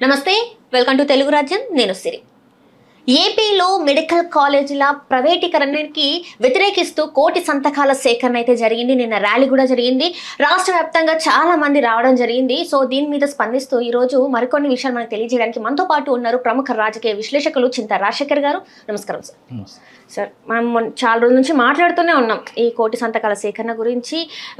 నమస్తే welcome to Telugu రాజ్యం నేను సిరి ఏపీలో మెడికల్ కాలేజీల ప్రైవేటీకరణకి వ్యతిరేకిస్తూ కోటి సంతకాల సేకరణ అయితే జరిగింది. నిన్న ర్యాలీ కూడా జరిగింది. రాష్ట్ర వ్యాప్తంగా చాలా మంది రావడం జరిగింది. సో దీని మీద స్పందిస్తూ ఈరోజు మరికొన్ని విషయాలు మనకు తెలియజేయడానికి మనతో పాటు ఉన్నారు ప్రముఖ రాజకీయ విశ్లేషకులు చింతా రాజశేఖర్ గారు. నమస్కారం సార్. సార్, మనం చాలా రోజుల నుంచి మాట్లాడుతూనే ఉన్నాం ఈ కోటి సంతకాల సేకరణ గురించి,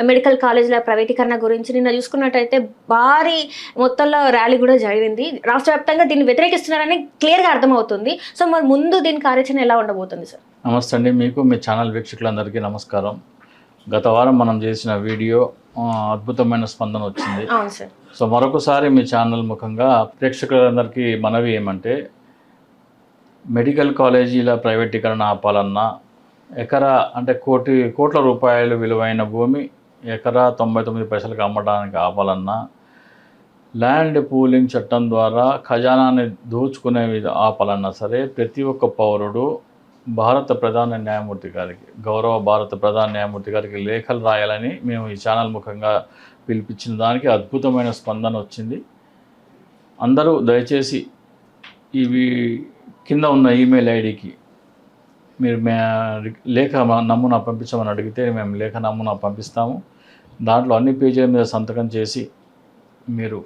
మెడికల్ కాలేజీల ప్రైవేటీకరణ గురించి. నిన్న చూసుకున్నట్టయితే భారీ మొత్తంలో ర్యాలీ కూడా జరిగింది. రాష్ట్ర వ్యాప్తంగా దీన్ని వ్యతిరేకిస్తున్నారని క్లియర్గా అర్థమవుతుంది. సో మరి ముందు దీని కార్యాచరణ ఎలా ఉండబోతుంది సార్? నమస్తే అండి, మీకు మీ ఛానల్ వీక్షకులందరికీ నమస్కారం. గత వారం మనం చేసిన వీడియో అద్భుతమైన స్పందన వచ్చింది. అవును సార్. సో మరొకసారి మీ ఛానల్ ముఖంగా ప్రేక్షకులందరికీ మనవి ఏమంటే, మెడికల్ కాలేజీల ప్రైవేటీకరణ ఆపాలన్నా, కోట్ల రూపాయలు విలువైన భూమి ఎకరా 99 పైసలకు అమ్మడానికి ఆపాలన్నా, ల్యాండ్ పూలింగ్ చట్టం ద్వారా ఖజానాన్ని దోచుకునే ఆపాలన్నా సరే, ప్రతి ఒక్క పౌరుడు భారత ప్రధాన న్యాయమూర్తి గారికి, గౌరవ భారత ప్రధాన న్యాయమూర్తి గారికి లేఖలు రాయాలని మేము ఈ ఛానల్ ముఖంగా పిలిపించిన దానికి అద్భుతమైన స్పందన వచ్చింది. అందరూ దయచేసి ఇవి కింద ఉన్న ఈమెయిల్ ఐడికి మీరు లేఖ నమూనా పంపించమని అడిగితే మేము లేఖ నమూనా పంపిస్తాము. దాంట్లో అన్ని పేజీల మీద సంతకం చేసి మీరు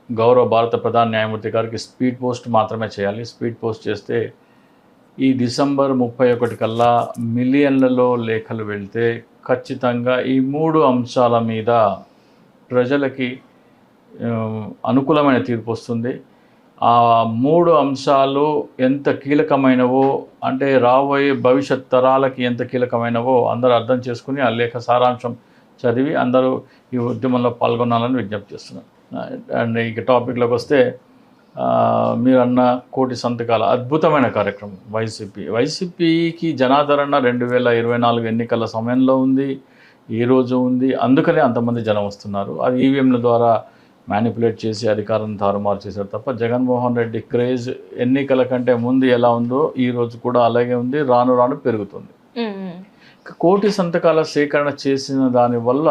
గౌరవ భారత ప్రధాన న్యాయమూర్తి గారికి స్పీడ్ పోస్ట్ మాత్రమే చేయాలి. స్పీడ్ పోస్ట్ చేస్తే ఈ డిసెంబర్ 31 కల్లా మిలియన్లలో లేఖలు వెళ్తే ఖచ్చితంగా ఈ 3 అంశాల మీద ప్రజలకి అనుకూలమైన తీర్పు వస్తుంది. ఆ 3 అంశాలు ఎంత కీలకమైనవో, అంటే రాబోయే భవిష్యత్ తరాలకి ఎంత కీలకమైనవో అందరూ అర్థం చేసుకుని ఆ లేఖ సారాంశం చదివి అందరూ ఈ ఉద్యమంలో పాల్గొనాలని విజ్ఞప్తి చేస్తున్నాను. అండ్ ఇక టాపిక్లోకి వస్తే, మీరు అన్న కోటి సంతకాల అద్భుతమైన కార్యక్రమం. వైసీపీకి జనాదరణ 2024 ఎన్నికల సమయంలో ఉంది, ఈరోజు ఉంది. అందుకనే అంతమంది జనం వస్తున్నారు. అది ఈవీఎంల ద్వారా మ్యానిపులేట్ చేసి అధికారాన్ని తారుమారు చేశారు తప్ప, జగన్మోహన్ రెడ్డి క్రేజ్ ఎన్నికల కంటే ముందు ఎలా ఉందో ఈరోజు కూడా అలాగే ఉంది, రాను రాను పెరుగుతుంది. కోటి సంతకాల సేకరణ చేసిన దానివల్ల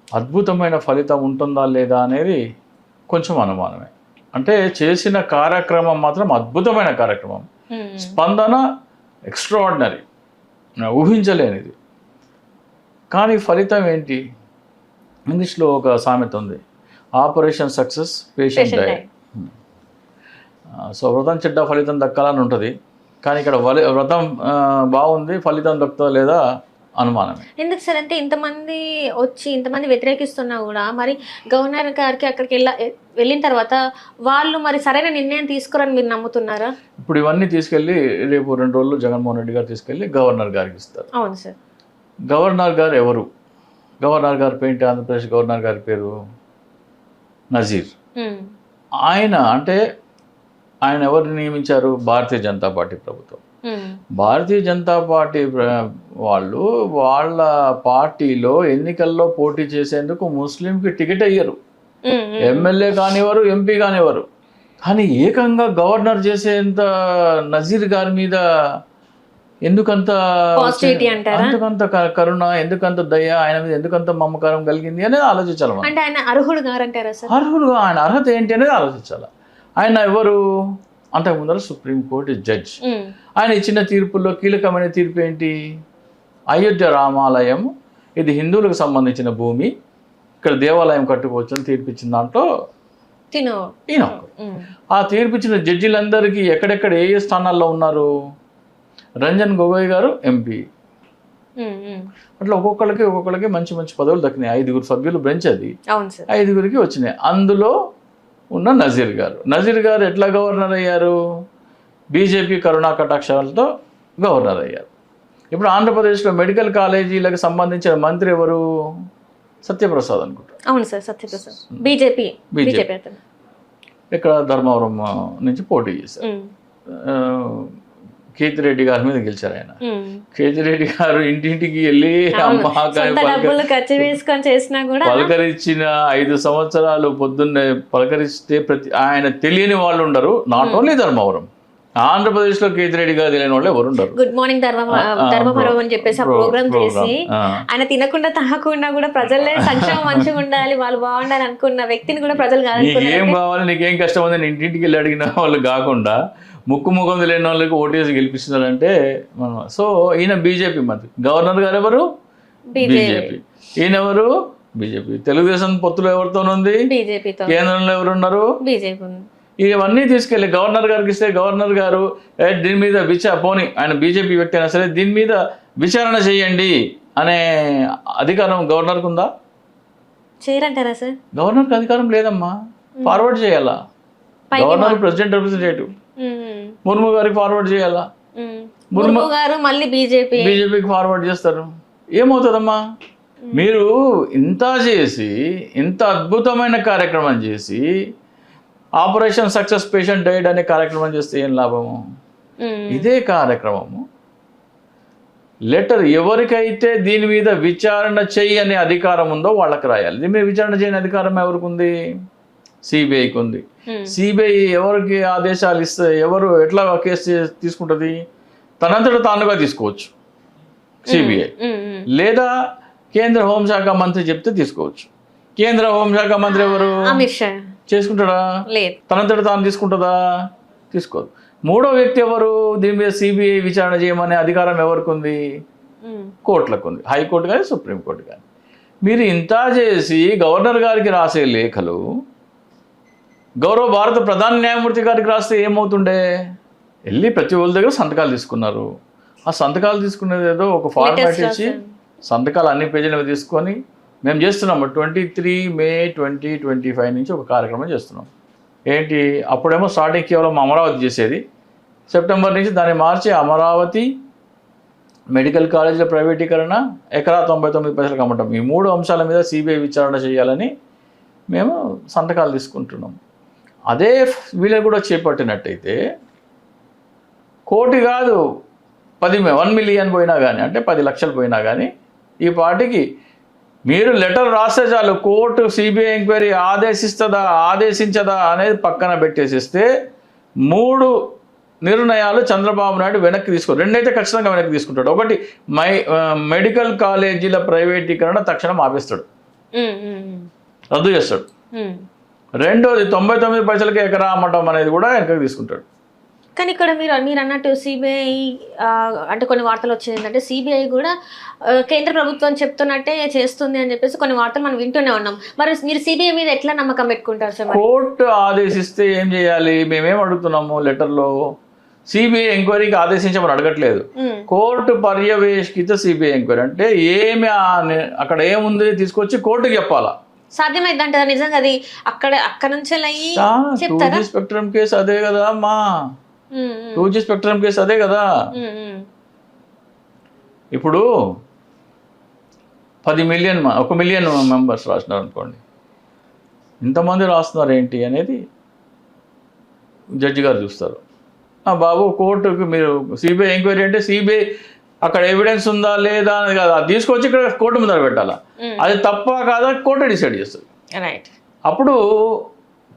అద్భుతమైన ఫలితం ఉంటుందా లేదా అనేది కొంచెం అనుమానమే. అంటే చేసిన కార్యక్రమం మాత్రం అద్భుతమైన కార్యక్రమం, స్పందన ఎక్స్ట్రాఆర్డినరీ, ఊహించలేనిది. కానీ ఫలితం ఏంటి? ఇంగ్లీష్లో ఒక సామెత ఉంది, operation success patient die. So వ్రతం చెడ్డ ఫలితం దక్కాలని ఉంటుంది, కానీ ఇక్కడ వ్రతం బాగుంది, ఫలితం దక్కుతా లేదా అనుమానమే. ఎందుకు సార్ అంటే ఇంతమంది వచ్చి ఇంతమంది వ్యతిరేకిస్తున్నా కూడా మరి గవర్నర్ గారికి అక్కడికి వెళ్ళిన తర్వాత వాళ్ళు మరి సరైన నిర్ణయం తీసుకురని మీరు నమ్ముతున్నారా? ఇప్పుడు ఇవన్నీ తీసుకెళ్ళి రేపు 2 రోజులు జగన్మోహన్ రెడ్డి గారు తీసుకెళ్ళి గవర్నర్ గారికి ఇస్తారు. అవును సార్. గవర్నర్ గారు ఎవరు? గవర్నర్ గారి పేరు, ఆంధ్రప్రదేశ్ గవర్నర్ గారి పేరు నజీర్. ఆయన ఎవరిని నియమించారు? భారతీయ జనతా పార్టీ ప్రభుత్వం. భారతీయ జనతా పార్టీ వాళ్ళు వాళ్ళ పార్టీలో ఎన్నికల్లో పోటీ చేసేందుకు ముస్లింకి టికెట్ అయ్యారు. ఎమ్మెల్యే కానివ్వరు, ఎంపీ కానివ్వరు. కానీ ఏకంగా గవర్నర్ చేసేంత నజీర్ గారి మీద ఎందుకంత కరుణ, ఎందుకంత దయ, ఆయన మీద ఎందుకంత మమకారం కలిగింది అనేది ఆలోచించాలి. అంటే ఆయన అర్హుడు గారంటారా సార్? అర్హుడుగా ఆయన అర్హత ఏంటి అనేది ఆలోచించాలి. ఆయన ఎవరు? అంతకుముందర సుప్రీంకోర్టు జడ్జ్. ఆయన ఇచ్చిన తీర్పుల్లో కీలకమైన తీర్పు ఏంటి? అయోధ్య రామాలయం ఇది హిందువులకు సంబంధించిన భూమి, ఇక్కడ దేవాలయం కట్టుకోవచ్చు అని తీర్పిచ్చిన దాంట్లో ఈయన. ఆ తీర్పిచ్చిన జడ్జిలందరికీ ఎక్కడెక్కడ ఏ స్థానాల్లో ఉన్నారు? రంజన్ గొగోయ్ గారు ఎంపీ. అట్లా ఒక్కొక్కరికి మంచి మంచి పదవులు దక్కినాయి. 5 సభ్యులు బెంచ్ అది, 5 వచ్చినాయి. అందులో ఉన్న నజీర్ గారు ఎట్లా గవర్నర్ అయ్యారు? బీజేపీ కరుణా కటాక్షాలతో గవర్నర్ అయ్యారు. ఇప్పుడు ఆంధ్రప్రదేశ్లో మెడికల్ కాలేజీలకు సంబంధించిన మంత్రి ఎవరు? సత్యప్రసాద్ అనుకుంటా. అవును సార్, సత్యప్రసాద్. బీజేపీ. ఇక్కడ ధర్మవరం నుంచి పోటీ చేశారు. కేతిరెడ్డి గారి మీద గెలిచారు ఆయన. కేతిరెడ్డి గారు ఇంటింటికి వెళ్ళి పలకరించిన 5 సంవత్సరాలు పొద్దున్నే పలకరిస్తే ఆయన తెలియని వాళ్ళు ఉండరు. నాట్ ఓన్లీ ధర్మవరం, ఆంధ్రప్రదేశ్లో కేతిరెడ్డి గారు తెలియని వాళ్ళు ఎవరు ఉండరు. గుడ్ మార్నింగ్ ధర్మవరం అని చెప్పేసి ఆ ప్రోగ్రామ్ చేసి ఆయన తినకుండా తాగకుండా కూడా ప్రజలే సంక్షేమం మంచిగా ఉండాలి, వాళ్ళు బాగుండాలి అనుకున్న వ్యక్తిని కూడా ప్రజలు నీకేం కావాలి, నీకేం కష్టం ఉంది నేను ఇంటింటికి వెళ్ళి అడిగిన వాళ్ళు కాకుండా ముఖం తెలియని వాళ్ళకి ఓటేసి గెలిపిస్తున్నారంటే మనం. సో ఈయన బీజేపీ మంత్రి, గవర్నర్ గారు ఎవరు బీజేపీ, ఈయన ఎవరు బీజేపీ. తెలుగుదేశం పొత్తులో ఎవరితోనుంది బీజేపీతో, కేంద్రంలో ఎవరున్నారు బీజేపీ. ఇవన్నీ తీసుకెళ్ళి గవర్నర్ గారికి ఇస్తే గవర్నర్ గారు దీని మీద పోనీ ఆయన బీజేపీ వ్యక్తి అయినా సరే దీని మీద విచారణ చేయండి అనే అధికారం గవర్నర్కి ఉందా? చేయరంటారా సార్? గవర్నర్కి అధికారం లేదమ్మా, ఫార్వర్డ్ చేయాలా. గవర్నర్ ప్రెసిడెంట్ రిప్రజెంటేటివ్, ముర్ము గారికి ఫార్వర్డ్ చేయాలా, ముర్ము గారు మళ్ళీ బీజేపీకి ఫార్వర్డ్ చేస్తారు. ఏమవుతుందమ్మా? మీరు ఇంత చేసి ఇంత అద్భుతమైన కార్యక్రమం చేసి ఆపరేషన్ సక్సెస్ పేషెంట్ డైడ్ అనే కార్యక్రమం చేస్తే ఏం లాభము? ఇదే కార్యక్రమము లెటర్ ఎవరికైతే దీని మీద విచారణ చేయి అనే అధికారం ఉందో వాళ్ళకి రాయాలి. దీని మీద విచారణ చేయని అధికారం ఎవరికి ఉంది? సిబిఐకి ఉంది. సిబిఐ ఎవరికి ఆదేశాలు ఇస్తే ఎవరు ఎట్లా కేసు తీసుకుంటుంది? తనంతట తానుగా తీసుకోవచ్చు సిబిఐ, లేదా కేంద్ర హోంశాఖ మంత్రి చెప్తే తీసుకోవచ్చు. కేంద్ర హోంశాఖ మంత్రి ఎవరు? అమిత్ షా. చేసుకుంటాడా? లేదు. తనంతట తాను తీసుకుంటుందా? తీసుకోదు. మూడో వ్యక్తి ఎవరు? దీని మీద సిబిఐ విచారణ చేయమనే అధికారం ఎవరికి ఉంది? కోర్టులకు ఉంది, హైకోర్టు కానీ సుప్రీంకోర్టు కానీ. మీరు ఇంత చేసి గవర్నర్ గారికి రాసే లేఖలు గౌరవ భారత ప్రధాన న్యాయమూర్తి గారికి రాస్తే ఏమవుతుండే? వెళ్ళి ప్రతి వాళ్ళ దగ్గర సంతకాలు తీసుకున్నారు. ఆ సంతకాలు తీసుకునేది ఏదో ఒక ఫార్మాట్ ఇచ్చి సంతకాలు అన్ని పేజీల మీద తీసుకొని మేము చేస్తున్నాము 23 మే 2025 నుంచి ఒక కార్యక్రమం చేస్తున్నాం. ఏంటి అప్పుడేమో స్టార్టింగ్ కేవలం అమరావతి చేసేది, సెప్టెంబర్ నుంచి దాన్ని మార్చి అమరావతి, మెడికల్ కాలేజీల ప్రైవేటీకరణ, ఎకరా 99 పైసలకు అమ్మటం, ఈ 3 అంశాల మీద సిబిఐ విచారణ చేయాలని మేము సంతకాలు తీసుకుంటున్నాం. అదే వీళ్ళు కూడా చేపట్టినట్టయితే కోటి కాదు 1 మిలియన్ పోయినా కానీ, అంటే 10 లక్షలు పోయినా కానీ ఈ పార్టీకి మీరు లెటర్ రాస్తే చాలు, కోర్టు సిబిఐ ఎంక్వైరీ ఆదేశించదా అనేది పక్కన పెట్టేసిస్తే 3 నిర్ణయాలు చంద్రబాబు నాయుడు వెనక్కి తీసుకో, 2 అయితే ఖచ్చితంగా వెనక్కి తీసుకుంటాడు. ఒకటి మెడికల్ కాలేజీల ప్రైవేటీకరణ తక్షణం ఆపేస్తాడు, రద్దు చేస్తాడు. రెండోది 99 పైసలకి ఎకరా అమ్మటం అనేది కూడా వెనక్కి తీసుకుంటాడు. కానీ ఇక్కడ మీరు అన్నట్టు సిబిఐ అంటే కొన్ని వార్తలు వచ్చేది ఏంటంటే సిబిఐ కూడా కేంద్ర ప్రభుత్వం చెప్తున్నట్టే చేస్తుంది అని చెప్పేసి కొన్ని వార్తలు మనం వింటూనే ఉన్నాం. మరి మీరు సిబిఐ మీద ఎట్లా నమ్మకం పెట్టుకుంటారు సార్? కోర్టు ఆదేశిస్తే ఏం చేయాలి? మేమేం అడుగుతున్నాము లెటర్లో? సిబిఐ ఎంక్వైరీకి ఆదేశించమని అడగట్లేదు, కోర్టు పర్యవేక్షిత సిబిఐ ఎంక్వైరీ. అంటే ఏమి అక్కడ ఏముంది తీసుకొచ్చి కోర్టుకి చెప్పాలా? సాధ్యమైందంట నిజంగా? అది అక్కడ నుంచి 2G స్పెక్ట్రమ్ కేసు అదే కదా అమ్మా, 2G స్పెక్ట్రమ్ కేసు అదే కదా. ఇప్పుడు 1 మిలియన్ మెంబర్స్ రాసినారు అనుకోండి, ఇంతమంది రాస్తున్నారు ఏంటి అనేది జడ్జి గారు చూస్తారు. బాబు కోర్టుకు మీరు సిబిఐ ఎంక్వైరీ అంటే సిబిఐ అక్కడ ఎవిడెన్స్ ఉందా లేదా అనేది కాదు, అది తీసుకొచ్చి ఇక్కడ కోర్టు ముందర పెట్టాలా, అది తప్ప కాదా కోర్టు డిసైడ్ చేస్తుంది. అప్పుడు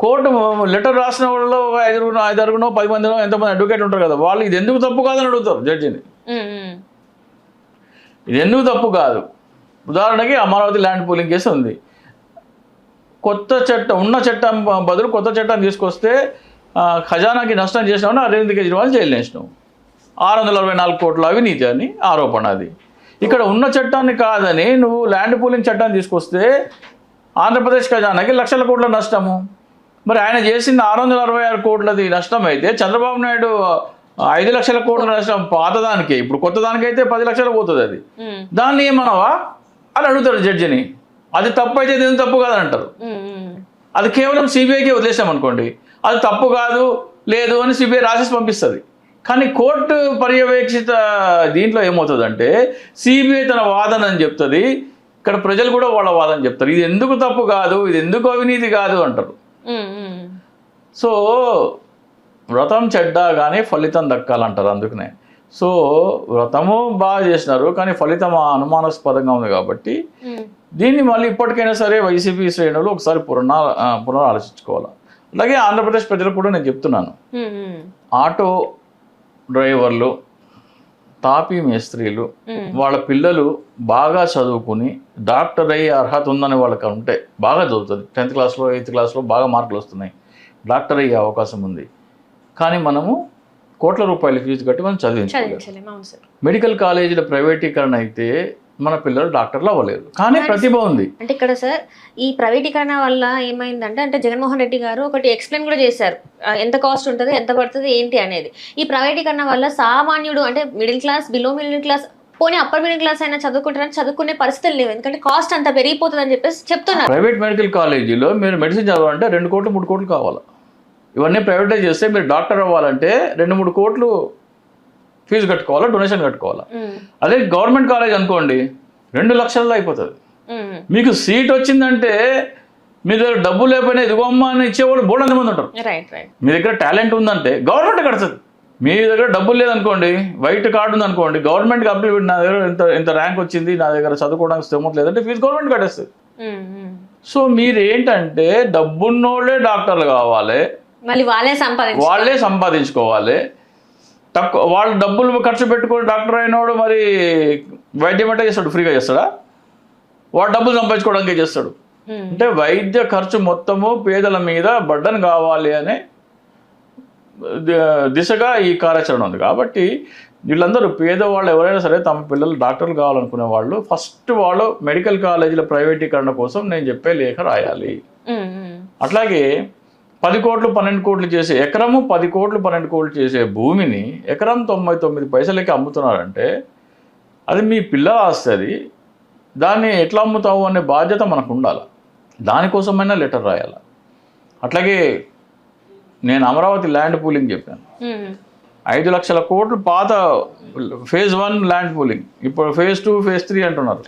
కోర్టు లెటర్ రాసిన వాళ్ళలో 5 6 10 మందినో ఎంతమంది అడ్వకేట్ ఉంటారు కదా, వాళ్ళు ఇది ఎందుకు తప్పు కాదని అడుగుతారు జడ్జిని. ఇది ఎందుకు తప్పు కాదు? ఉదాహరణకి అమరావతి ల్యాండ్ పూలింగ్ కేసు ఉంది, ఉన్న చట్టం బదులు కొత్త చట్టం తీసుకొస్తే ఖజానాకి నష్టం చేసినామని అరవింద్ కేజ్రీవాల్ జైలు వేసినావు, 644 కోట్ల అవినీతి అని ఆరోపణ. అది ఇక్కడ ఉన్న చట్టాన్ని కాదని నువ్వు ల్యాండ్ పూలింగ్ చట్టాన్ని తీసుకొస్తే ఆంధ్రప్రదేశ్ ఖజానాకి లక్షల కోట్ల నష్టము. మరి ఆయన చేసింది 666 కోట్లది నష్టం అయితే చంద్రబాబు నాయుడు 5 లక్షల కోట్ల నష్టం పాతదానికే, ఇప్పుడు కొత్త దానికైతే 10 లక్షలు పోతుంది. అది దాన్ని ఏమనవా అని అడుగుతారు జడ్జిని. అది తప్పు అయితే ఎందుకు తప్పు కాదని అంటారు. అది కేవలం సిబిఐకి వదిలేసాం అనుకోండి, అది తప్పు కాదు లేదు అని సిబిఐ రాసేసి పంపిస్తుంది. కానీ కోర్టు పర్యవేక్షిత దీంట్లో ఏమవుతుందంటే సిబిఐ తన వాదన అని చెప్తుంది, ఇక్కడ ప్రజలు కూడా వాళ్ళ వాదన చెప్తారు. ఇది ఎందుకు తప్పు కాదు, ఇది ఎందుకు అవినీతి కాదు అంటారు. సో వ్రతం చెడ్డా కానీ ఫలితం దక్కాలంటారు. అందుకనే సో వ్రతము బాగా చేసినారు కానీ ఫలితం అనుమానాస్పదంగా ఉంది కాబట్టి దీన్ని మళ్ళీ ఇప్పటికైనా సరే వైసీపీ శ్రేణులు ఒకసారి పునరాలోచించుకోవాలి. అలాగే ఆంధ్రప్రదేశ్ ప్రజలకు కూడా నేను చెప్తున్నాను, ఆటో డ్రైవర్లు, తాపీ మేస్త్రీలు వాళ్ళ పిల్లలు బాగా చదువుకుని డాక్టర్ అయ్యే అర్హత ఉందని వాళ్ళకి ఉంటే బాగా చదువుతుంది, 10th క్లాస్లో 8th క్లాస్లో బాగా మార్కులు వస్తున్నాయి, డాక్టర్ అయ్యే అవకాశం ఉంది. కానీ మనము కోట్ల రూపాయల ఫీజు కట్టి మనం చదివించలేము. మెడికల్ కాలేజీల ప్రైవేటీకరణ అయితే మన పిల్లలు డాక్టర్లు అవ్వలేదు, కానీ ప్రతిభ ఉంది. అంటే ఇక్కడ సార్ ఈ ప్రైవేటీకరణ వల్ల ఏమైందంటే అంటే జగన్మోహన్ రెడ్డి గారు ఒకటి ఎక్స్ప్లెయిన్ కూడా చేశారు, ఎంత కాస్ట్ ఉంటుంది, ఎంత పడుతుంది ఏంటి అనేది. ఈ ప్రైవేటీకరణ వల్ల సామాన్యుడు అంటే middle class, below middle class, పోనీ అప్పర్ మిడిల్ క్లాస్ అయినా చదువుకుంటారని చదువుకునే పరిస్థితులు లేవు, ఎందుకంటే కాస్ట్ అంత పెరిగిపోతుంది అని చెప్పేసి చెప్తున్నారు. ప్రైవేట్ మెడికల్ కాలేజీలో మీరు మెడిసిన్ చదవాలంటే 2 కోట్లు 3 కోట్లు కావాలి. ఇవన్నీ ప్రైవేటైజ్ చేస్తే మీరు డాక్టర్ అవ్వాలంటే 2-3 కోట్లు ఫీజు కట్టుకోవాలా, డొనేషన్ కట్టుకోవాలా. అదే గవర్నమెంట్ కాలేజ్ అనుకోండి 2 లక్షల్లో అయిపోతుంది. మీకు సీట్ వచ్చిందంటే మీ దగ్గర డబ్బు లేకపోయినా ఇదిగోమ్మ అని ఇచ్చేవాళ్ళు బోర్డు మంది ఉంటారు. మీ దగ్గర టాలెంట్ ఉందంటే గవర్నమెంట్ కడుతుంది. మీ దగ్గర డబ్బులు లేదనుకోండి, వైట్ కార్డు ఉందనుకోండి, గవర్నమెంట్కి అప్లై పెట్టి నా దగ్గర ఇంత ర్యాంక్ వచ్చింది, నా దగ్గర చదువుకోవడానికి స్తోమత లేదంటే ఫీజు గవర్నమెంట్ కట్టేస్తుంది. సో మీరు ఏంటంటే డబ్బున్నోళ్ళే డాక్టర్లు కావాలి, మళ్ళీ వాళ్ళే సంపాదించుకోవాలి. తక్కువ వాళ్ళు డబ్బులు ఖర్చు పెట్టుకొని డాక్టర్ అయినవాడు మరి వైద్యం అంటే చేస్తాడు, ఫ్రీగా చేస్తాడా? వాడు డబ్బులు సంపాదించుకోవడానికే చేస్తాడు. అంటే వైద్య ఖర్చు మొత్తము పేదల మీద బర్డన్ కావాలి అనే దిశగా ఈ కార్యాచరణ ఉంది. కాబట్టి వీళ్ళందరూ పేదవాళ్ళు ఎవరైనా సరే తమ పిల్లలు డాక్టర్లు కావాలనుకునే వాళ్ళు ఫస్ట్ వాళ్ళు మెడికల్ కాలేజీల ప్రైవేటీకరణ కోసం నేను చెప్పే లేఖ రాయాలి. అట్లాగే 10 కోట్లు 12 కోట్లు చేసే ఎకరము 10 కోట్లు 12 కోట్లు చేసే భూమిని ఎకరం 99 పైసలకి అమ్ముతున్నారంటే అది మీ పిల్లల ఆస్తుంది. దాన్ని ఎట్లా అమ్ముతావు అనే బాధ్యత మనకు ఉండాలి, దానికోసమైనా లెటర్ రాయాలి. అట్లాగే నేను అమరావతి ల్యాండ్ పూలింగ్ చెప్పాను, 5 లక్షల కోట్లు పాత phase 1 ల్యాండ్ పూలింగ్, ఇప్పుడు phase 2 phase 3 అంటున్నారు.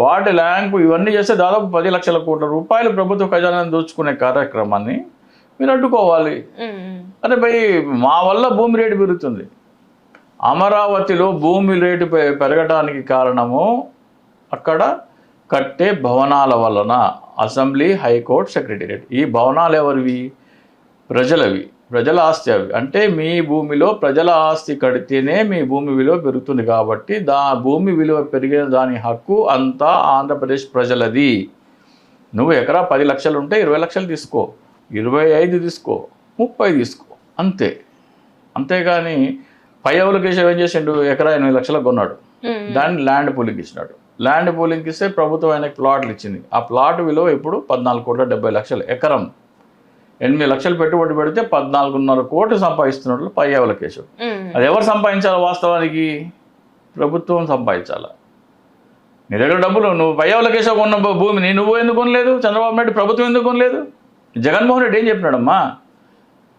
వాటి ల్యాండ్ ఇవన్నీ చేస్తే దాదాపు 10 లక్షల కోట్ల రూపాయలు ప్రభుత్వ ఖజానాన్ని దోచుకునే కార్యక్రమాన్ని మీరు అడ్డుకోవాలి. అరే భయ్, మా వల్ల భూమి రేటు పెరుగుతుంది. అమరావతిలో భూమి రేటు పెరగడానికి కారణము అక్కడ కట్టే భవనాల వలన, అసెంబ్లీ, హైకోర్టు, సెక్రటేరియట్. ఈ భవనాలు ఎవరివి? ప్రజలవి, ప్రజల ఆస్తి అవి. అంటే మీ భూమిలో ప్రజల ఆస్తి కడితేనే మీ భూమి విలువ పెరుగుతుంది. కాబట్టి భూమి విలువ పెరిగిన దాని హక్కు అంతా ఆంధ్రప్రదేశ్ ప్రజలది. నువ్వు ఎకరా 10 లక్షలు ఉంటే 20 లక్షలు తీసుకో, 25 తీసుకో, 30 తీసుకో, అంతే. అంతేగాని పయ్యవుల కేశవ్ ఏం చేసిండు, ఎకరా 8 లక్షలకు కొన్నాడు, దాన్ని ల్యాండ్ పూలింగ్ ఇచ్చినాడు. ల్యాండ్ పూలింగ్ ఇస్తే ప్రభుత్వం ఆయనకి ప్లాట్లు ఇచ్చింది. ఆ ప్లాట్ విలువ ఇప్పుడు 14 కోట్ల 70 లక్షలు. ఎకరం 8 లక్షలు పెట్టుబడి పెడితే 14.5 కోట్లు సంపాదిస్తున్నట్లు పయ్యవుల కేశవ్. అది ఎవరు సంపాదించాలి? వాస్తవానికి ప్రభుత్వం సంపాదించాలి. నీ దగ్గర డబ్బులు, నువ్వు పయ్యవుల కేశవ్ కొన్న భూమిని నువ్వు ఎందుకు కొనలేదు? చంద్రబాబు నాయుడు ప్రభుత్వం ఎందుకు కొనలేదు? జగన్మోహన్ రెడ్డి ఏం చెప్పినాడమ్మా,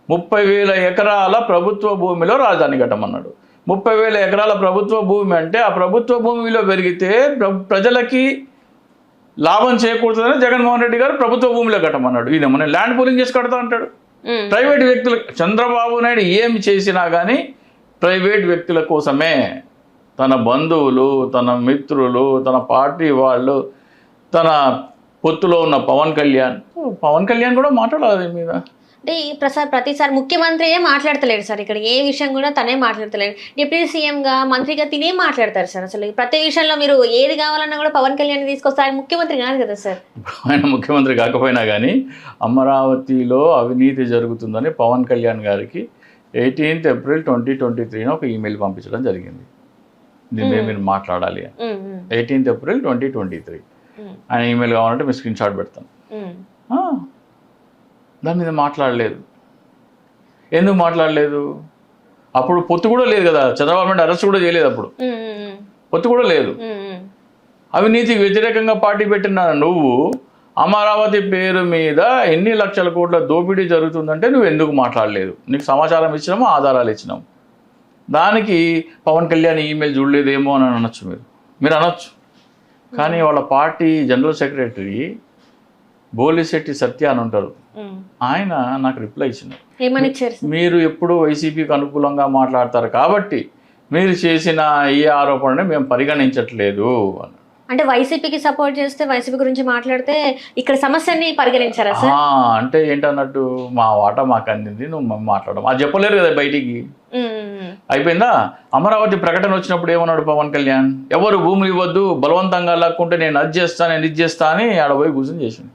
30,000 ఎకరాల ప్రభుత్వ భూమిలో రాజధాని కట్టమన్నాడు. 30,000 ఎకరాల ప్రభుత్వ భూమి అంటే ఆ ప్రభుత్వ భూమి విలువ పెరిగితే ప్రజలకి లాభం చేకూరుతుందని జగన్మోహన్ రెడ్డి గారు ప్రభుత్వ భూమిలో కట్టమన్నాడు. ఇదేమో నేను ల్యాండ్ పూలింగ్ చేసి కడతా అంటాడు. ప్రైవేట్ వ్యక్తులు, చంద్రబాబు నాయుడు ఏమి చేసినా కానీ ప్రైవేట్ వ్యక్తుల కోసమే. తన బంధువులు, తన మిత్రులు, తన పార్టీ వాళ్ళు, తన పొత్తులో ఉన్న పవన్ కళ్యాణ్ కూడా మాట్లాడాలి మీద. అంటే ప్రతిసారి ముఖ్యమంత్రియే మాట్లాడతలేడు సార్, ఇక్కడ ఏ విషయం కూడా తనే మాట్లాడతలేడు. డిప్యూటీ సీఎంగా, మంత్రిగా తినే మాట్లాడతారు సార్. అసలు ప్రతి విషయంలో మీరు ఏది కావాలన్నా కూడా పవన్ కళ్యాణ్ తీసుకొస్తారు. ఆయన ముఖ్యమంత్రి కాదు కదా సార్. ఆయన ముఖ్యమంత్రి కాకపోయినా కానీ అమరావతిలో అవినీతి జరుగుతుందని పవన్ కళ్యాణ్ గారికి 18th April 2023 ఒక ఈమెయిల్ పంపించడం జరిగింది. దీన్ని మీరు మాట్లాడాలి అని. 18th April 2023 ఆయన ఈమెయిల్ కావాలంటే మీరు స్క్రీన్ షాట్ పెడతాను. దాని మీద మాట్లాడలేదు. ఎందుకు మాట్లాడలేదు? అప్పుడు పొత్తు కూడా లేదు కదా, చంద్రబాబు నాయుడు అరెస్ట్ కూడా చేయలేదు, అప్పుడు పొత్తు కూడా లేదు. అవినీతికి వ్యతిరేకంగా పార్టీ పెట్టిన నువ్వు అమరావతి పేరు మీద ఎన్ని లక్షల కోట్ల దోపిడీ జరుగుతుందంటే నువ్వు ఎందుకు మాట్లాడలేదు? నీకు సమాచారం ఇచ్చినాము, ఆధారాలు ఇచ్చినాము. దానికి పవన్ కళ్యాణ్ ఈమెయిల్ చూడలేదేమో అని అనొచ్చు, మీరు అనొచ్చు. కానీ వాళ్ళ పార్టీ జనరల్ సెక్రటరీ బోలిశెట్టి సత్య అని ఉంటారు, ఆయన నాకు రిప్లై ఇచ్చినారు. మీరు ఎప్పుడు వైసీపీకి అనుకూలంగా మాట్లాడతారు కాబట్టి మీరు చేసిన ఈ ఆరోపణని మేము పరిగణించట్లేదు అని. అంటే వైసీపీకి సపోర్ట్ చేస్తే వైసీపీ గురించి మాట్లాడితే ఇక్కడ సమస్యని పరిగణించారా సార్? అంటే ఏంటన్నట్టు మా వాటా మాకు అందింది, నువ్వు మాట్లాడడం అది చెప్పలేరు కదా బయటికి. అయిపోయిందా? అమరావతి ప్రకటన వచ్చినప్పుడు ఏమన్నాడు పవన్ కళ్యాణ్, ఎవరు భూములు ఇవ్వద్దు, బలవంతంగా లాక్కుంటే నేను అది చేస్తా, నేను ఇది చేస్తా అని ఆడ పోయి కూర్చొని చేసిండు.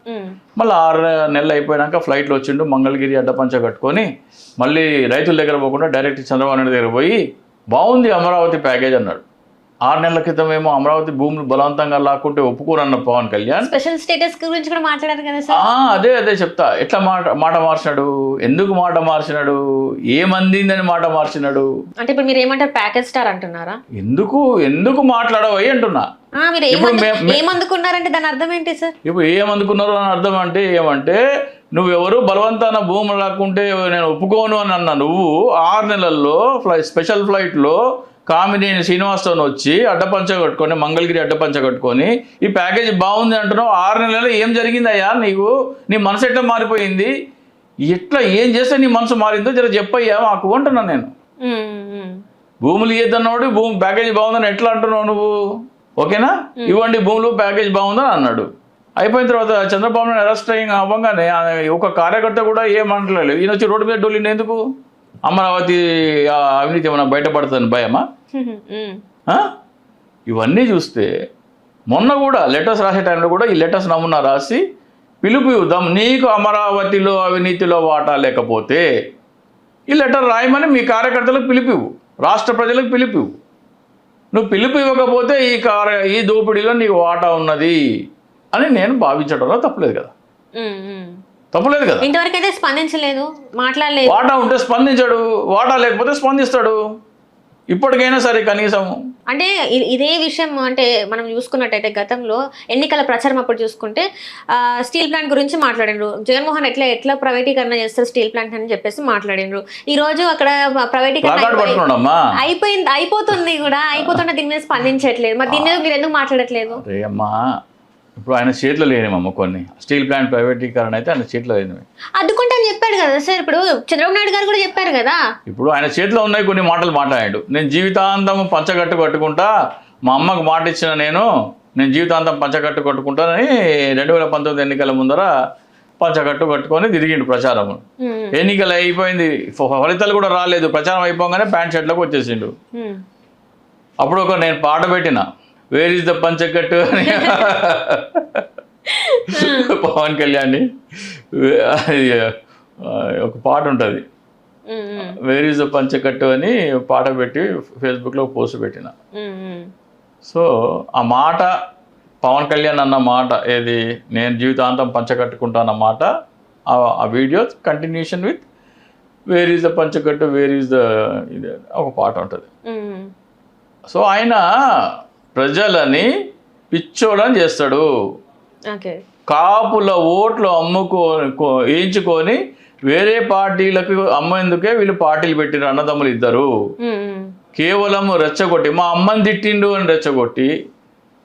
మళ్ళీ 6 నెలలు అయిపోయాక ఫ్లైట్లో వచ్చిండు, మంగళగిరి అడ్డపంచ కట్టుకొని మళ్ళీ రైతుల దగ్గర పోకుండా డైరెక్ట్ చంద్రబాబు నాయుడు దగ్గర పోయి బాగుంది అమరావతి ప్యాకేజ్ అన్నాడు. 6 నెలల క్రితం ఏమో అమరావతి భూములు బలవంతంగా లాక్కుంటే ఒప్పుకోరన్న పవన్ కళ్యాణ్ స్పెషల్ స్టేటస్ గురించి కూడా మాట్లాడారు కదా సార్. అదే చెప్తా, ఎట్లా మాట మార్చినాడు, ఎందుకు మాట మార్చినాడు, ఏమందిందని మాట మార్చినాడు. అంటే ఇప్పుడు మీరు ఏమంటారు, ప్యాకేజ్ స్టార్ అంటున్నారా? ఎందుకు మాట్లాడవయ్యి అంటున్నా. మీరు ఏమందుకున్నారంటే దాని అర్థం ఏంటి సార్? ఇప్పుడు ఏమందుకున్నారు అని అర్థం అంటే ఏమంటే, నువ్వెవరు బలవంతాన భూములు లాక్కుంటే నేను ఒప్పుకోను అని అన్నా నువ్వు 6 నెలల్లో స్పెషల్ ఫ్లైట్లో కామినేని శ్రీనివాసతో వచ్చి అడ్డపంచ కట్టుకొని మంగళగిరి అడ్డపంచ కట్టుకొని ఈ ప్యాకేజ్ బాగుంది అంటున్నావు. 6 నెలల్లో ఏం జరిగిందయ్యా నీకు? నీ మనసు ఎట్లా మారిపోయింది? ఎట్లా ఏం చేస్తే నీ మనసు మారిందో జర చెప్పయ్యా మాకు అంటున్నాను నేను. భూములు ఇయ్యద్దన్నాడు, ప్యాకేజ్ బాగుందని ఎట్లా అంటున్నావు నువ్వు? ఓకేనా, ఇవ్వండి భూములు, ప్యాకేజ్ బాగుందని అన్నాడు. అయిపోయిన తర్వాత చంద్రబాబు నాయుడు అరెస్ట్ అవ్వగానే ఒక కార్యకర్త కూడా ఏమంటలేదు. ఈయన వచ్చి రోడ్డు మీద డోలిండి ఎందుకు? అమరావతి అవినీతి ఏమైనా బయటపడుతుందని భయమా? ఇవన్నీ చూస్తే మొన్న కూడా లెటర్స్ రాసే టైంలో కూడా ఈ లెటర్స్ నమూనా రాసి పిలుపు ఇద్దాం, నీకు అమరావతిలో అవినీతిలో వాటా లేకపోతే ఈ లెటర్ రాయమని మీ కార్యకర్తలకు పిలుపువు, రాష్ట్ర ప్రజలకు పిలుపువు. నువ్వు పిలుపు ఇవ్వకపోతే ఈ దోపిడీలో నీకు వాటా ఉన్నది అని నేను భావించడంలో తప్పలేదు కదా. ఇంతవరకు అయితే స్పందించలేదు, మాట్లాడలేదు. వాటా ఉంటే స్పందించాడు, వాటా లేకపోతే స్పందిస్తాడు. ఇప్పటికైనా సరే కనీసం అంటే ఇదే విషయం అంటే మనం చూసుకున్నట్టయితే గతంలో ఎన్నికల ప్రచారం అప్పుడు చూసుకుంటే స్టీల్ ప్లాంట్ గురించి మాట్లాడినరు. జగన్మోహన్ ఎట్లా ప్రైవేటీకరణ చేస్తారు స్టీల్ ప్లాంట్ అని చెప్పేసి మాట్లాడినరు. ఈ రోజు అక్కడ ప్రైవేటీకరణ అయిపోతుంది కూడా, అయిపోతున్న దీని మీద స్పందించట్లేదు. మరి దీని మీద మీరు ఎందుకు మాట్లాడట్లేదు? ఇప్పుడు ఆయన చేతిలో లేనివమ్మ కొన్ని స్టీల్ ప్లాంట్ ప్రైవేటీకరణ అయితే ఆయన చేతిలో లేనివి అడ్డుకుంటా అని చెప్పాడు కదా సార్. ఇప్పుడు చంద్రబాబు నాయుడు గారు కూడా చెప్పారు కదా. ఇప్పుడు ఆయన చేతిలో ఉన్నాయి కొన్ని మాటలు మాట్లాడాడు. నేను జీవితాంతం పంచకట్టు కట్టుకుంటా, మా అమ్మకు మాట ఇచ్చిన నేను జీవితాంతం పంచకట్టు కట్టుకుంటానని 2019 ఎన్నికల ముందర పంచకట్టు కట్టుకొని తిరిగిండు ప్రచారం. ఎన్నికలు అయిపోయింది, ఫలితాలు కూడా రాలేదు, ప్రచారం అయిపోగానే ప్యాంట్ షర్ట్లోకి వచ్చేసిండు. అప్పుడు నేను పాట పెట్టిన, వేర్ ఈజ్ ద పంచకట్టు అని పవన్ కళ్యాణ్ ఒక పాట ఉంటుంది, వేర్ ఈజ్ ద పంచకట్టు అని పాట పెట్టి ఫేస్బుక్లో పోస్ట్ పెట్టిన. సో ఆ మాట పవన్ కళ్యాణ్ అన్న మాట ఏది, నేను జీవితాంతం పంచకట్టుకుంటానన్నమాట, ఆ video continuation with where is the పంచకట్టు, వేర్ ఈజ్ ద ఇది ఒక పాట ఉంటుంది. సో ఆయన ప్రజలని పిచ్చోడని చేస్తాడు. కాపుల ఓట్లు వేయించుకొని వేరే పార్టీలకు అమ్మేందుకే వీళ్ళు పార్టీలు పెట్టిన అన్నదమ్ములు ఇద్దరు. కేవలం రెచ్చగొట్టి మా అమ్మని తిట్టిండు అని రెచ్చగొట్టి,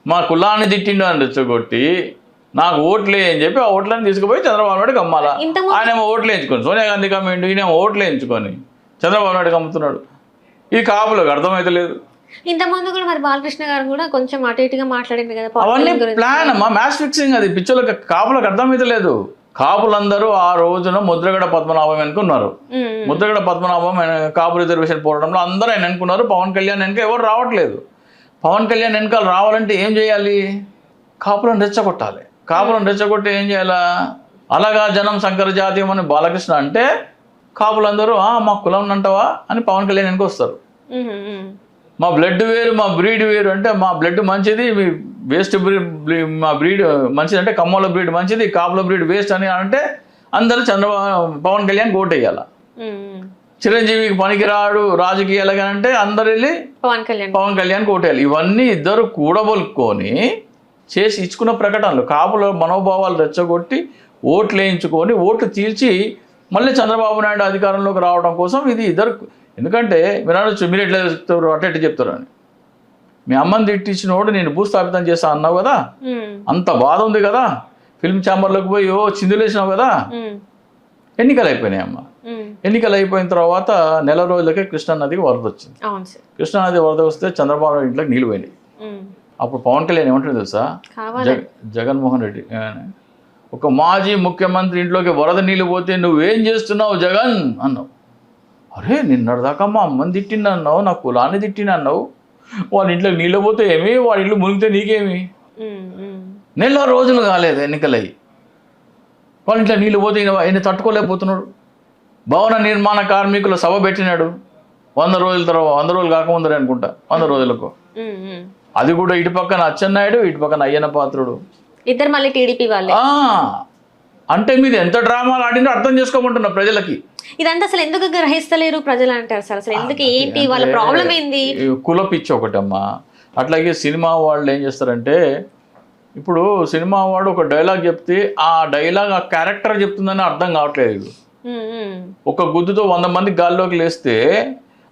మా కులాన్ని తిట్టిండు అని రెచ్చగొట్టి, నాకు ఓట్లే అని చెప్పి ఆ ఓట్లని తీసుకుపోయి చంద్రబాబు నాయుడుకి అమ్మాలా. ఆయనేమో ఓట్లు వేయించుకొని, సోనియా గాంధీకి అమ్మిండు, ఈయనేమో ఓట్లు వేయించుకొని చంద్రబాబు నాయుడుకి అమ్ముతున్నాడు. ఇది కాపులకు అర్థమైతే లేదు. ఇంతకుముందు కూడా మరి బాలకృష్ణ గారు కూడా కొంచెం అటు ఇటుగా మాట్లాడింది కదా. అవన్నీ ప్లాన్ అమ్మా, మ్యాచ్ ఫిక్సింగ్. అది పిచ్చోళ్ళకి కాపులకు అర్థమైతే లేదు. కాపులందరూ ఆ రోజున ముద్రగడ పద్మనాభం అనుకున్నారు. ముద్రగడ పద్మనాభం కాపు రిజర్వేషన్ పోవడంలో అందరూ ఆయన అనుకున్నారు. పవన్ కళ్యాణ్ వెనక ఎవరు రావట్లేదు. పవన్ కళ్యాణ్ వెనకాల రావాలంటే ఏం చేయాలి? కాపులను రెచ్చగొట్టాలి. కాపులను రెచ్చగొట్టి ఏం చేయాలా? అలాగా జనం శంకర జాతీయం అని బాలకృష్ణ అంటే కాపులందరూ మా కులం అంటావా అని పవన్ కళ్యాణ్ వెనక వస్తారు. మా బ్లడ్ వేరు, మా బ్రీడ్ వేరు అంటే మా బ్లడ్ మంచిది, మీ వేస్ట్ మా బ్రీడ్ మంచిది అంటే కమ్మల బ్రీడ్ మంచిది, కాపుల బ్రీడ్ వేస్ట్ అని అంటే అందరూ పవన్ కళ్యాణ్ ఓటు వేయాల. చిరంజీవికి పనికిరాడు రాజకీయాలుగా అంటే అందరు వెళ్ళి పవన్ కళ్యాణ్ ఓటు వేయాలి. ఇవన్నీ ఇద్దరు కూడబొలుకొని చేసి ఇచ్చుకున్న ప్రకటనలు. కాపుల మనోభావాలు రెచ్చగొట్టి ఓట్లు వేయించుకొని ఓట్లు తీల్చి మళ్ళీ చంద్రబాబు నాయుడు అధికారంలోకి రావడం కోసం ఇది ఇద్దరు. ఎందుకంటే మీరు ఎట్లా చెప్తారు, అట్ట చెప్తారు అని. మీ అమ్మని తిట్టించినోడు నేను భూస్థాపితం చేస్తా అన్నావు కదా, అంత బాధ ఉంది కదా, ఫిల్మ్ ఛాంబర్లోకి పోయి చిందులేసినావు కదా. ఎన్నికలు అయిపోయినాయి అమ్మ. ఎన్నికలు అయిపోయిన తర్వాత నెల రోజులకే కృష్ణానదికి వరద వచ్చింది. కృష్ణానది వరద వస్తే చంద్రబాబు ఇంట్లోకి నీళ్ళు పోయినాయి. అప్పుడు పవన్ కళ్యాణ్ ఏమంటాడు తెలుసా, కావాలి జగన్మోహన్ రెడ్డి ఒక మాజీ ముఖ్యమంత్రి ఇంట్లోకి వరద నీళ్ళు పోతే నువ్వేం చేస్తున్నావు జగన్ అన్నావు. అరే నిన్నటిదాకా మా అమ్మని తిట్టింది అన్నావు, నా కులాన్ని తిట్టిన అన్నావు, వాళ్ళ ఇంట్లోకి నీళ్ళు పోతే ఏమి, వాళ్ళ ఇల్లు మునిగితే నీకేమి, నెల రోజులు కాలేదు ఎన్నికలయ్యి, వాళ్ళ ఇంట్లో నీళ్ళు పోతే ఆయన తట్టుకోలేకపోతున్నాడు. భవన నిర్మాణ కార్మికుల సభ పెట్టినాడు 100 రోజుల తర్వాత, 100 రోజులు కాకముందరే అనుకుంటా, 100 రోజులకు. అది కూడా ఇటు పక్కన అచ్చెన్నాయుడు, ఇటు పక్కన అయ్యన్న పాత్రుడు, ఇద్దరు మళ్ళీ టీడీపీ వాళ్ళే. అంటే మీరు ఎంత డ్రామాలు ఆడినో అర్థం చేసుకోమంటున్నా ప్రజలకి. ఇదంతా అసలు ఎందుకు గ్రహిస్తలేరు ప్రజలు అంటారు సార్, అసలు ఎందుకు, ఏంటి వాళ్ళ ప్రాబ్లం ఏంది? కుల పిచ్చి ఒకటమ్మా. అట్లాగే సినిమా వాళ్ళు ఏం చేస్తారంటే, ఇప్పుడు సినిమా వాడు ఒక డైలాగ్ చెప్తే ఆ డైలాగ్ ఆ క్యారెక్టర్ చెప్తుందని అర్థం కావట్లేదు. ఒక గుద్దుతో 100 మంది గాల్లోకి లేస్తే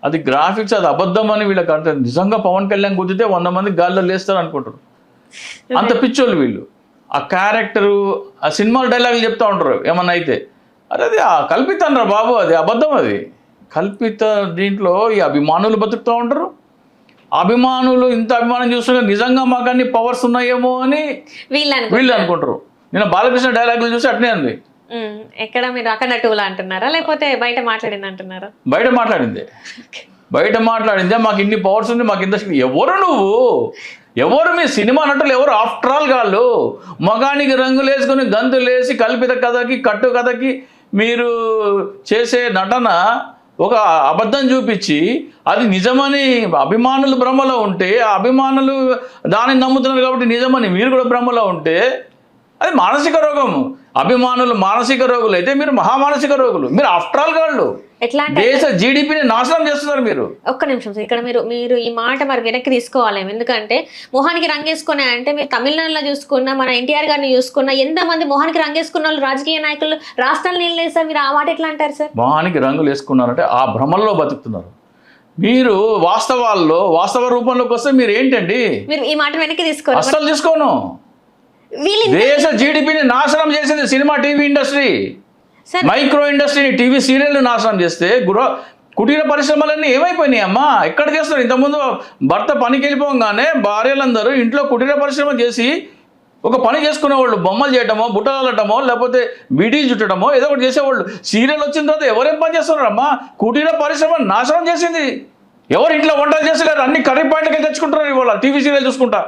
అది గ్రాఫిక్స్, అది అబద్ధం అని వీళ్ళకి అంటే నిజంగా పవన్ కళ్యాణ్ గుద్దితే 100 మంది గాల్లో లేస్తారు అనుకుంటారు. అంత పిచ్చోళ్ళు వీళ్ళు. ఆ క్యారెక్టరు ఆ సినిమాల డైలాగులు చెప్తా ఉంటారు ఏమన్నా అయితే, అరే అది కల్పితం రా బాబు, అది అబద్ధం, అది కల్పిత. దీంట్లో ఈ అభిమానులు బతుకుతూ ఉంటారు. అభిమానులు ఇంత అభిమానం చూస్తుంటే నిజంగా మాకు అన్ని పవర్స్ ఉన్నాయేమో అని వీళ్ళు అనుకుంటారు. నేను బాలకృష్ణ డైలాగులు చూసి అట్నే ఉంది. ఎక్కడ మీరు అక్కడ టూలా అంటున్నారా, లేకపోతే బయట మాట్లాడింది అంటున్నారా? బయట మాట్లాడిందే మాకు ఇన్ని పవర్స్ ఉంది, మాకు ఇంత శక్తి. ఎవరు నువ్వు, ఎవరు మీ సినిమా నటులు, ఎవరు ఆఫ్టర్ ఆల్ గాళ్ళు? మగానికి రంగులు వేసుకొని గంతులు వేసి కల్పిత కథకి కట్టు కథకి మీరు చేసే నటన ఒక అబద్ధం చూపించి అది నిజమని అభిమానులు భ్రమలో ఉంటే, ఆ అభిమానులు దానిని నమ్ముతున్నారు కాబట్టి నిజమని మీరు కూడా భ్రమలో ఉంటే అది మానసిక రోగం. అభిమానులు మానసిక రోగులు అయితే మీరు మహామానసిక రోగులు. మీరు ఆఫ్టర్ ఆల్ గాళ్ళు దేశ జీడిపిని నాశనం చేస్తున్నారు మీరు. ఒక్క నిమిషం సార్, ఇక్కడ మీరు ఈ మాట మరి వెనక్కి తీసుకోవాలి. ఎందుకంటే మొహానికి రంగేసుకునే అంటే మీరు తమిళనాడులో చూసుకున్నా, మన ఎన్టీఆర్ గారిని చూసుకున్నా, ఎంతమంది మొహానికి రంగేసుకున్న వాళ్ళు రాజకీయ నాయకులు రాష్ట్రాలు నిలలేదు సార్. మీరు ఆ మాట ఎట్లా అంటారు సార్? మొహానికి రంగులు వేసుకున్నారంటే ఆ భ్రమల్లో బతుకుతున్నారు. మీరు వాస్తవాల్లో వాస్తవ రూపంలోకి వస్తే మీరు ఏంటండి? మీరు ఈ మాట వెనక్కి తీసుకోవాలి. అస్సలు తీసుకోను. దేశ జీడిపిని నాశనం చేసింది సినిమా టీవీ ఇండస్ట్రీ, మైక్రో ఇండస్ట్రీని, టీవీ సీరియల్ నాశనం చేస్తే కుటీర పరిశ్రమలన్నీ ఏమైపోయినాయి అమ్మా? ఎక్కడ చేస్తున్నారు? ఇంతకుముందు భర్త పనికి వెళ్ళిపోగానే భార్యలందరూ ఇంట్లో కుటీర పరిశ్రమ చేసి ఒక పని చేసుకునేవాళ్ళు, బొమ్మలు చేయటమో, బుట్టలటమో, లేకపోతే బీడీలు చుట్టడమో ఏదో ఒకటి చేసేవాళ్ళు. సీరియల్ వచ్చిన తర్వాత ఎవరేం పని చేస్తున్నారమ్మా? కుటీర పరిశ్రమ నాశనం చేసింది. ఎవరు ఇంట్లో వంటలు చేసేవారు? అన్ని కర్రీ పాయింట్లకి తెచ్చుకుంటున్నారు ఇవాళ టీవీ సీరియల్ చూసుకుంటా.